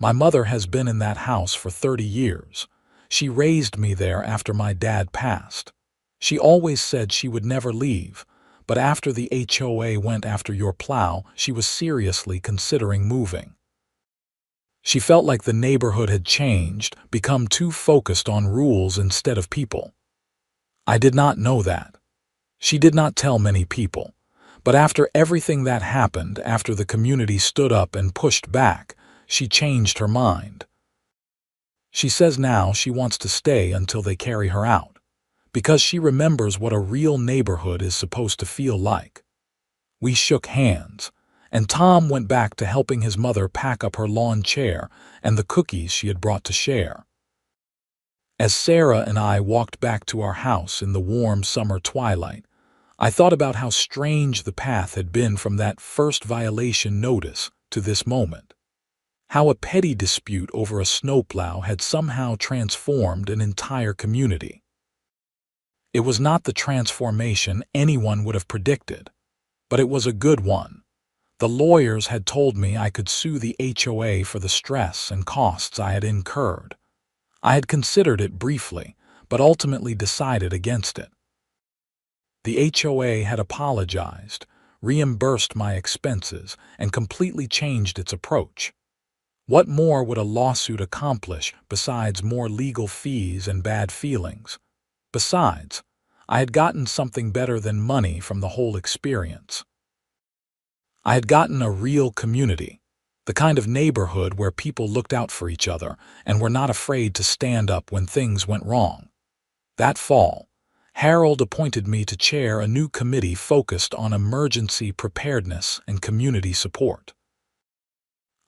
My mother has been in that house for 30 years. She raised me there after my dad passed. She always said she would never leave, but after the HOA went after your plow, she was seriously considering moving. She felt like the neighborhood had changed, become too focused on rules instead of people." I did not know that. She did not tell many people. But after everything that happened, after the community stood up and pushed back, she changed her mind. She says now she wants to stay until they carry her out, because she remembers what a real neighborhood is supposed to feel like. We shook hands, and Tom went back to helping his mother pack up her lawn chair and the cookies she had brought to share. As Sarah and I walked back to our house in the warm summer twilight, I thought about how strange the path had been from that first violation notice to this moment. How a petty dispute over a snowplow had somehow transformed an entire community. It was not the transformation anyone would have predicted, but it was a good one. The lawyers had told me I could sue the HOA for the stress and costs I had incurred. I had considered it briefly, but ultimately decided against it. The HOA had apologized, reimbursed my expenses, and completely changed its approach. What more would a lawsuit accomplish besides more legal fees and bad feelings? Besides, I had gotten something better than money from the whole experience. I had gotten a real community, the kind of neighborhood where people looked out for each other and were not afraid to stand up when things went wrong. That fall, Harold appointed me to chair a new committee focused on emergency preparedness and community support.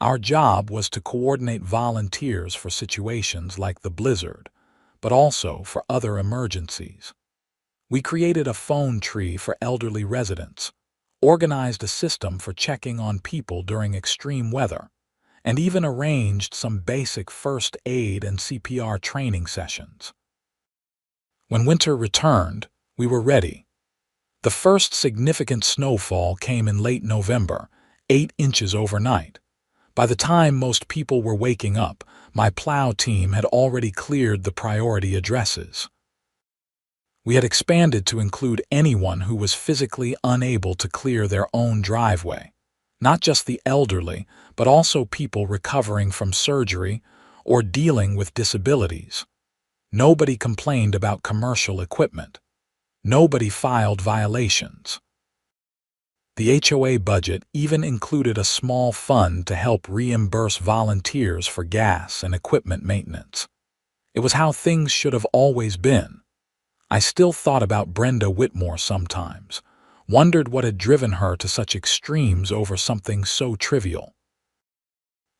Our job was to coordinate volunteers for situations like the blizzard, but also for other emergencies. We created a phone tree for elderly residents, organized a system for checking on people during extreme weather, and even arranged some basic first aid and CPR training sessions. When winter returned, we were ready. The first significant snowfall came in late November, 8 inches overnight. By the time most people were waking up, my plow team had already cleared the priority addresses. We had expanded to include anyone who was physically unable to clear their own driveway, not just the elderly, but also people recovering from surgery or dealing with disabilities. Nobody complained about commercial equipment. Nobody filed violations. The HOA budget even included a small fund to help reimburse volunteers for gas and equipment maintenance. It was how things should have always been. I still thought about Brenda Whitmore sometimes, wondered what had driven her to such extremes over something so trivial.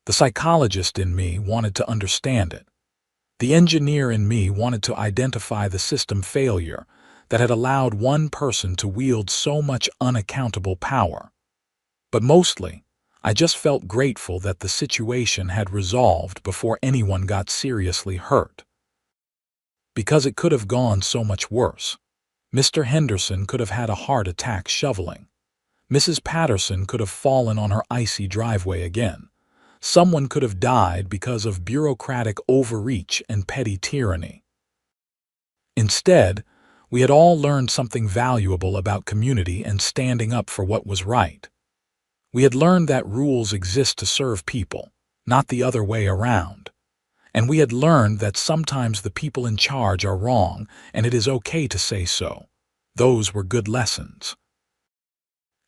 The psychologist in me wanted to understand it. The engineer in me wanted to identify the system failure that had allowed one person to wield so much unaccountable power. But mostly, I just felt grateful that the situation had resolved before anyone got seriously hurt. Because it could have gone so much worse. Mr. Henderson could have had a heart attack shoveling. Mrs. Patterson could have fallen on her icy driveway again. Someone could have died because of bureaucratic overreach and petty tyranny. Instead, we had all learned something valuable about community and standing up for what was right. We had learned that rules exist to serve people, not the other way around. And we had learned that sometimes the people in charge are wrong and it is okay to say so. Those were good lessons.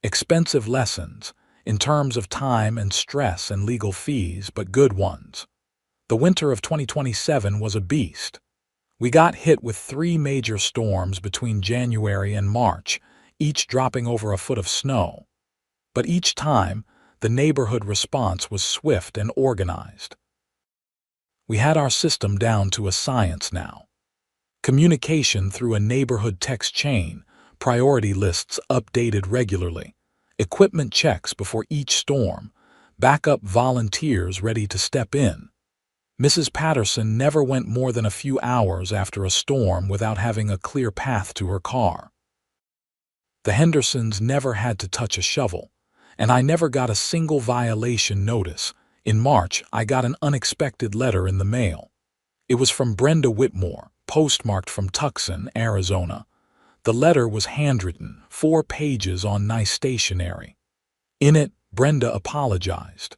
Expensive lessons, in terms of time and stress and legal fees, but good ones. The winter of 2027 was a beast. We got hit with 3 major storms between January and March, each dropping over a foot of snow. But each time, the neighborhood response was swift and organized. We had our system down to a science now. Communication through a neighborhood text chain, priority lists updated regularly, equipment checks before each storm, backup volunteers ready to step in. Mrs. Patterson never went more than a few hours after a storm without having a clear path to her car. The Hendersons never had to touch a shovel, and I never got a single violation notice. In March, I got an unexpected letter in the mail. It was from Brenda Whitmore, postmarked from Tucson, Arizona. The letter was handwritten, 4 pages on nice stationery. In it, Brenda apologized.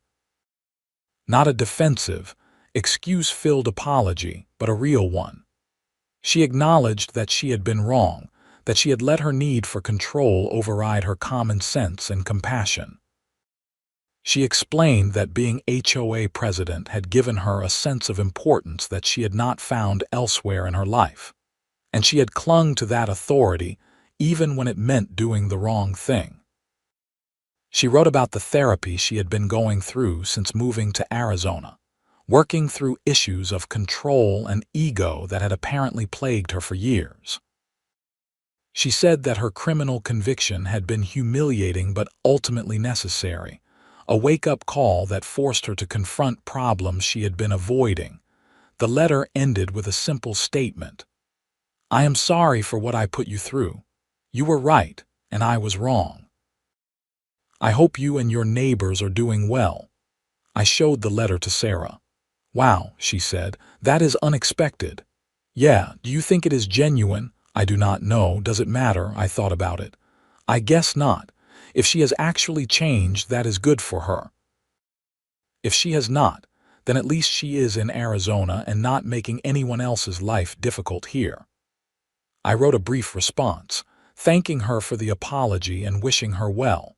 Not a defensive, excuse-filled apology, but a real one. She acknowledged that she had been wrong, that she had let her need for control override her common sense and compassion. She explained that being HOA president had given her a sense of importance that she had not found elsewhere in her life, and she had clung to that authority even when it meant doing the wrong thing. She wrote about the therapy she had been going through since moving to Arizona, working through issues of control and ego that had apparently plagued her for years. She said that her criminal conviction had been humiliating but ultimately necessary, a wake-up call that forced her to confront problems she had been avoiding. The letter ended with a simple statement. "I am sorry for what I put you through. You were right, and I was wrong. I hope you and your neighbors are doing well." I showed the letter to Sarah. "Wow," she said, "that is unexpected." "Yeah, do you think it is genuine?" "I do not know. Does it matter?" I thought about it. "I guess not. If she has actually changed, that is good for her. If she has not, then at least she is in Arizona and not making anyone else's life difficult here." I wrote a brief response, thanking her for the apology and wishing her well.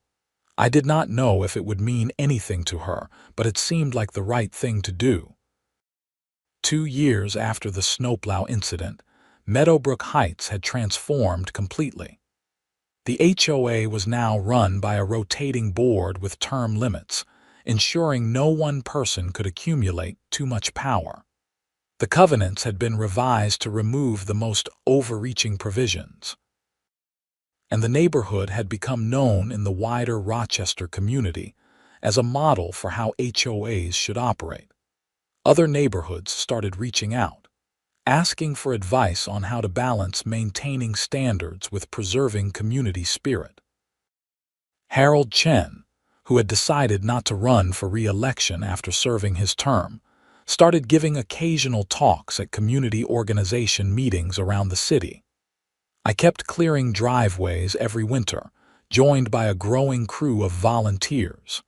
I did not know if it would mean anything to her, but it seemed like the right thing to do. 2 years after the Snowplow incident, Meadowbrook Heights had transformed completely. The HOA was now run by a rotating board with term limits, ensuring no one person could accumulate too much power. The covenants had been revised to remove the most overreaching provisions, and the neighborhood had become known in the wider Rochester community as a model for how HOAs should operate. Other neighborhoods started reaching out, asking for advice on how to balance maintaining standards with preserving community spirit. Harold Chen, who had decided not to run for re-election after serving his term, started giving occasional talks at community organization meetings around the city. I kept clearing driveways every winter, joined by a growing crew of volunteers.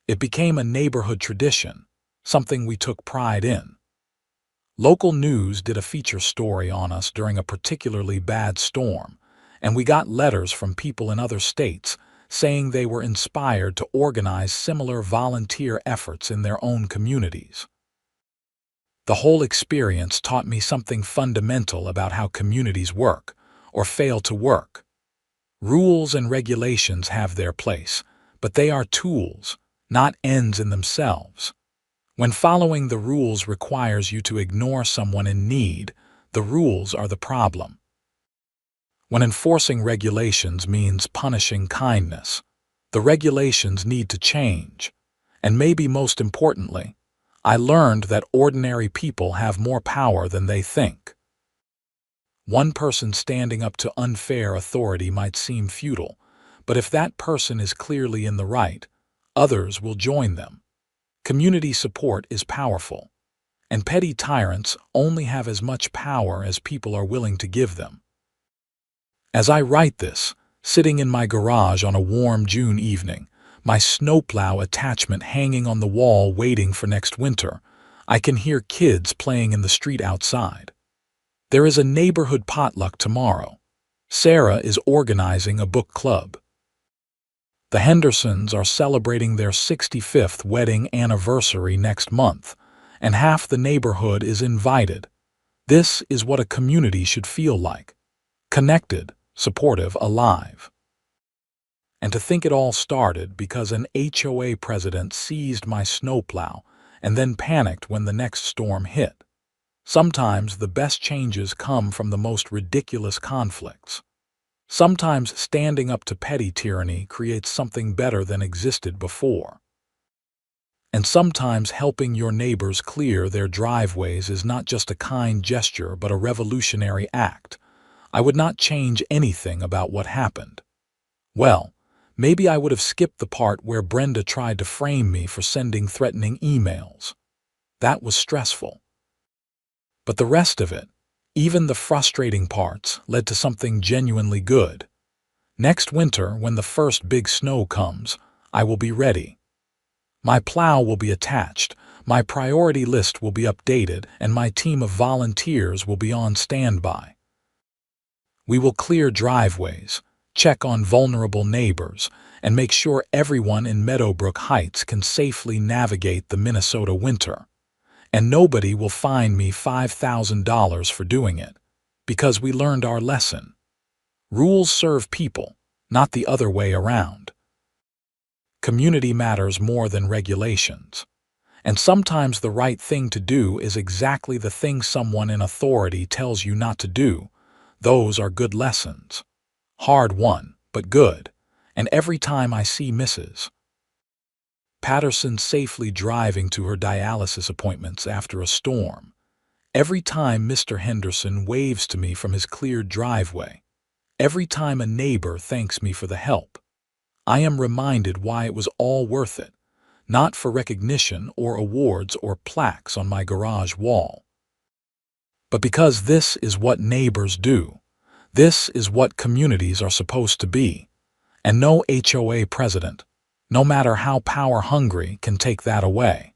It became a neighborhood tradition, something we took pride in. Local news did a feature story on us during a particularly bad storm, and we got letters from people in other states saying they were inspired to organize similar volunteer efforts in their own communities. The whole experience taught me something fundamental about how communities work, or fail to work. Rules and regulations have their place, but they are tools, not ends in themselves. When following the rules requires you to ignore someone in need, the rules are the problem. When enforcing regulations means punishing kindness, the regulations need to change. And maybe most importantly, I learned that ordinary people have more power than they think. One person standing up to unfair authority might seem futile, but if that person is clearly in the right, others will join them. Community support is powerful, and petty tyrants only have as much power as people are willing to give them. As I write this, sitting in my garage on a warm June evening, my snowplow attachment hanging on the wall waiting for next winter, I can hear kids playing in the street outside. There is a neighborhood potluck tomorrow. Sarah is organizing a book club. The Hendersons are celebrating their 65th wedding anniversary next month, and half the neighborhood is invited. This is what a community should feel like. Connected, supportive, alive. And to think it all started because an HOA president seized my snowplow and then panicked when the next storm hit. Sometimes the best changes come from the most ridiculous conflicts. Sometimes standing up to petty tyranny creates something better than existed before. And sometimes helping your neighbors clear their driveways is not just a kind gesture but a revolutionary act. I would not change anything about what happened. Well, maybe I would have skipped the part where Brenda tried to frame me for sending threatening emails. That was stressful. But the rest of it, even the frustrating parts, led to something genuinely good. Next winter, when the first big snow comes, I will be ready. My plow will be attached, my priority list will be updated, and my team of volunteers will be on standby. We will clear driveways, check on vulnerable neighbors, and make sure everyone in Meadowbrook Heights can safely navigate the Minnesota winter. And nobody will fine me $5,000 for doing it, because we learned our lesson. Rules serve people, not the other way around. Community matters more than regulations. And sometimes the right thing to do is exactly the thing someone in authority tells you not to do. Those are good lessons. Hard won, but good. And every time I see Mrs. Patterson safely driving to her dialysis appointments after a storm, every time Mr. Henderson waves to me from his cleared driveway, every time a neighbor thanks me for the help, I am reminded why it was all worth it, not for recognition or awards or plaques on my garage wall, but because this is what neighbors do. This is what communities are supposed to be, and no HOA president, no matter how power-hungry, can take that away.